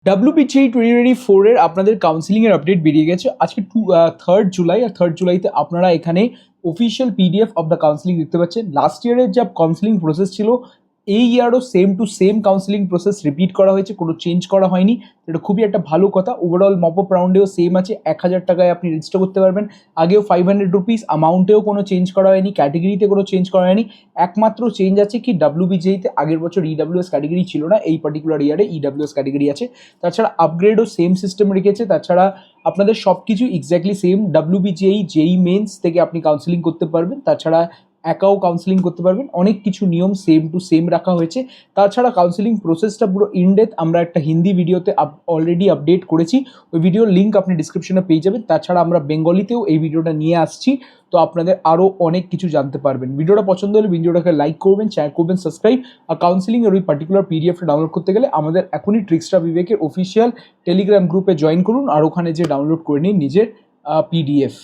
WBJEE 2024 এর আপনাদের counselling এর আপডেট বেরিয়ে গেছে আজকে 3rd জুলাই। আর 3rd জুলাইতে আপনারা এখানে official PDF of the counselling দেখতে পাচ্ছেন। লাস্ট ইয়ারের যা কাউন্সিলিং প্রসেস ছিল এই ইয়ারও same to same counselling process repeat করা হয়েছে, কোনো চেঞ্জ করা হয়নি। এটা খুবই একটা ভালো কথা। ওভারঅল মপ আপ রাউন্ডেও সেম আছে, 1000 টাকায় আপনি রেজিস্টার করতে পারবেন। আগেও 500 রুপিস, অ্যামাউন্টেও কোনো চেঞ্জ করা হয়নি, ক্যাটেগরিতে কোনো চেঞ্জ করা হয়নি। একমাত্র চেঞ্জ আছে কি WBJEE-তে আগের বছর EWS ক্যাটেগরি ছিল না, এই পার্টিকুলার ইয়ারে EWS ক্যাটেগরি আছে। তাছাড়া আপগ্রেডও সেম সিস্টেম রেখেছে। তাছাড়া আপনাদের সব কিছু exactly same. WBJEE JEE mains থেকে আপনি কাউন্সিলিং করতে পারবেন, তাছাড়া একাও কাউন্সিলিং করতে পারবেন। অনেক কিছু নিয়ম সেম টু সেম রাখা হয়েছে। তাছাড়া কাউন্সিলিং প্রসেসটা পুরো ইনডেপথ আমরা একটা হিন্দি ভিডিওতে অলরেডি আপডেট করেছি, ওই ভিডিওর লিঙ্ক আপনি ডিসক্রিপশনে পেয়ে যাবেন। তাছাড়া আমরা বেঙ্গলিতেও এই ভিডিওটা নিয়ে আসছি, তো আপনাদের আরও অনেক কিছু জানতে পারবেন। ভিডিওটা পছন্দ হলে ভিডিওটাকে লাইক করবেন, শেয়ার করবেন, সাবস্ক্রাইব। আর কাউন্সিলিংয়ের ওই পার্টিকুলার PDFটা ডাউনলোড করতে গেলে আমাদের এখনই ট্রিক্সটা বিবেকের অফিসিয়াল টেলিগ্রাম গ্রুপে জয়েন করুন, আর ওখানে যে ডাউনলোড করে নিন নিজের PDF।